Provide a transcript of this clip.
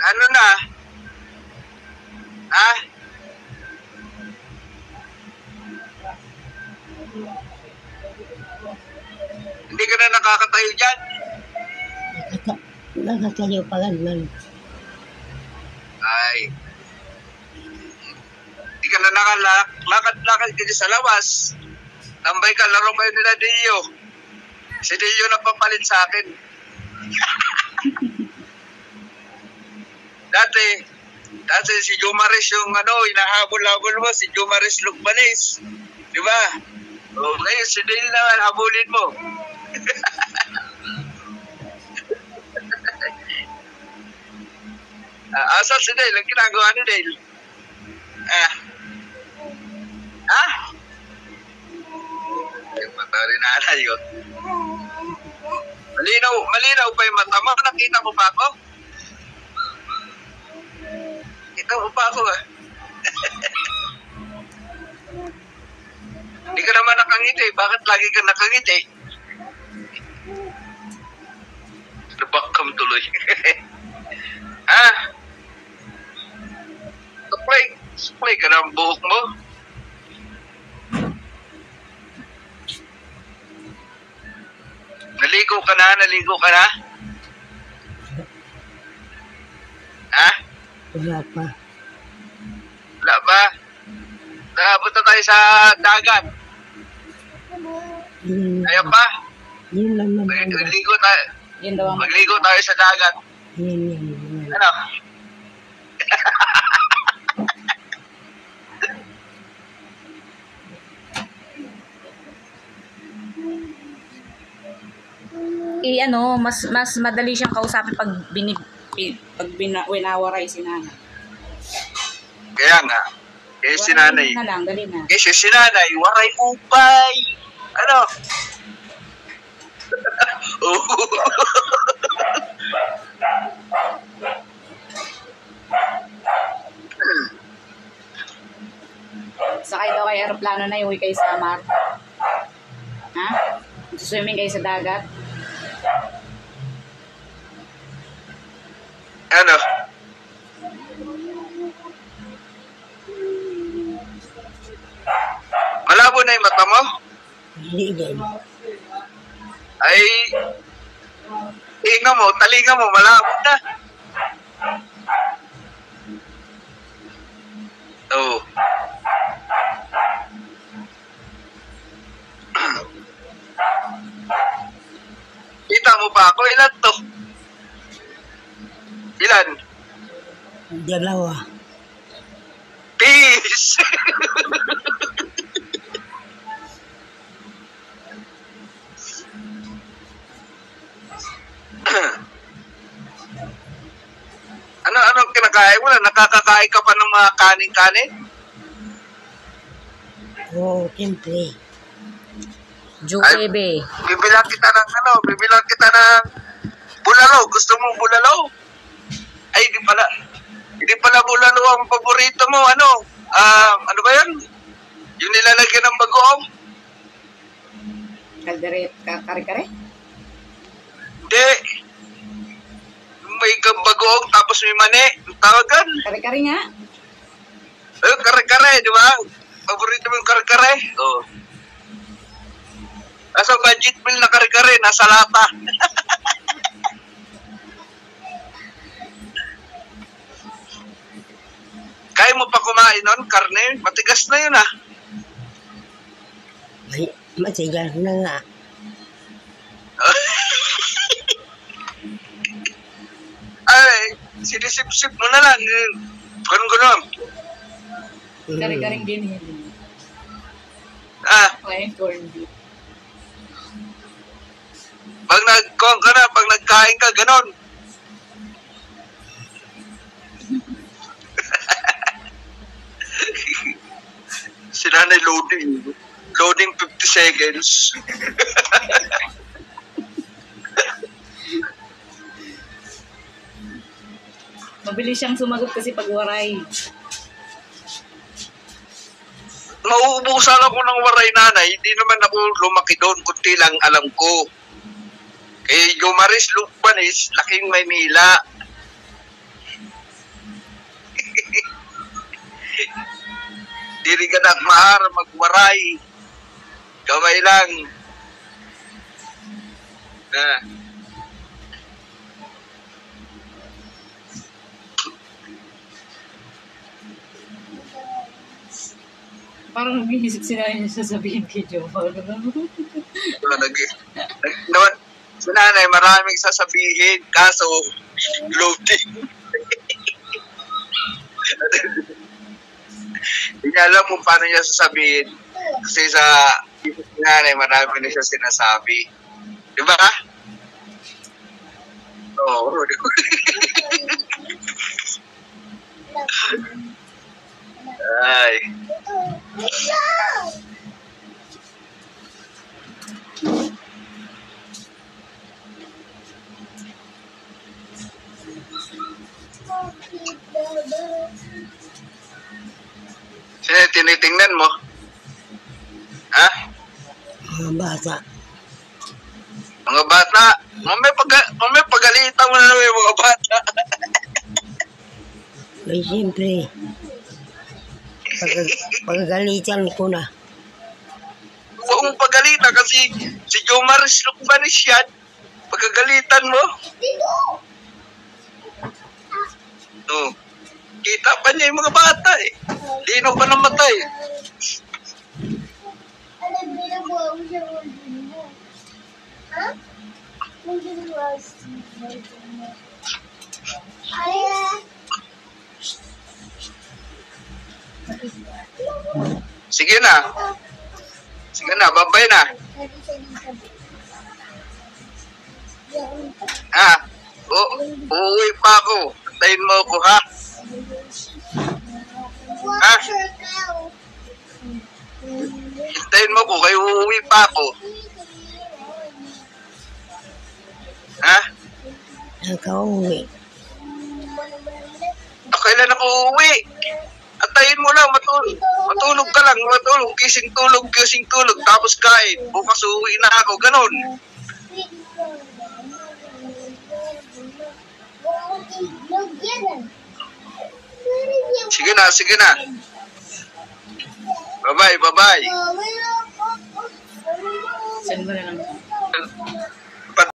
Ano na? Ha? Hindi ka na nakakatayo dyan? Nakatayo pa lang. Ay. Hindi ka na nakalakad-lakad dito sa labas. Tambay ka, laro kayo nila Dio. Si Dio na papalit sa akin. Dati si Jumaris yung hinahabol-habol mo, si Jumaris Lugbanis. Di ba? O, ngayon si Dale naman, habulin mo. Asan si Dale? Ang ginagawa ni Dale? Yung mata rin nanay ko. Malinaw pa yung mata mo. Nakita mo pa ako? Kita mo pa ako Hindi ka naman nakangiti. Bakit lagi ka nakangiti? Nabakam tuloy. Supply ka ng buhok mo. Naligo ka na? Wala pa. Punta tayo sa dagat. Ayaw pa? Yun lang naman. Magligo tayo sa dagat. Yan. Ano? Mas madali siyang kausapin pag winawaray si nanay. Kaya nga. Si nanay. Dali na. Si nanay, waray upay. Ano? Sakay daw kay aeroplano na, iuwi kayo sa Amar. Ha? Swimming kayo sa dagat. Ano? Malabo na yung mata mo? Hindi din. Ay, talinga mo, malabo na. Oo. Kita mo pa ako? Ilan to? Ilan? 2. Peace! Ano kinakain mo na? Nakakakain ka pa ng mga kanin-kanin? Oo, siyempre. Jukebe. Bibilang kita ng bulalo. Gusto mo bulalo? Ay, hindi pala bulalo ang paborito mo. Ano ba yan? Yung nilalagyan ng bagoong? Kare-kare? Hindi. May bagoong tapos may mani. Ang tawagan? Kare-kare nga. Kare-kare, di ba? Paborito mo yung kare-kare? Oo. Nasa budget meal na kare-kare, nasa lata. Kaya mo pa kumain nun, karne? Matigas na yun Ay, matigas na nga. Ay, sinisip-sip mo na lang. Ganun. Kare-karing din yun. Okay, corn beef. Pag nagkain ka, ganun. Si nanay loading 50 seconds. Mabilis siyang sumagot kasi pag waray. Mauubusan ako ng waray, nanay. Hindi naman ako lumaki doon. Kunti lang alam ko. Kay Jumaris Lugbanis, laking Maynila. Dili ka na mahar, magwaray. Kamay lang. Ah. Parang nag-iisip sila yung sasabihin kay Joe. Naman, sa nanay, maraming sasabihin, kaso, loading. Hindi niya alam kung paano niya sasabihin. Kasi sa nanay, marami na siya sinasabi. Di ba? Oo. Ay. Sino yung tinitingnan mo? Ha? Mga bata. Mga bata? Mamay pagalitan mo na naman yung mga bata. Ay, siyempre. Pagagalitan ko na. Huwag mong pagalitan kasi si Jomaris Lucbanis yan. Pagkagalitan mo. Oh. Kita pa niya yung mga bata eh. Lino pa namatay. Sige na. Sige na, babay na. Ha? Uuwi pa ako. Tayin mo ako, ha? Ha? Hintayin mo ko, kayo uuwi pa ako. Ha? Nakauwi. Kailan ako uuwi? Atayin mo lang, matulog ka lang, matulog, gising tulog, tapos kain. Bukas uuwi na ako, ganun. Sige na. Bye-bye. Send mo na lang.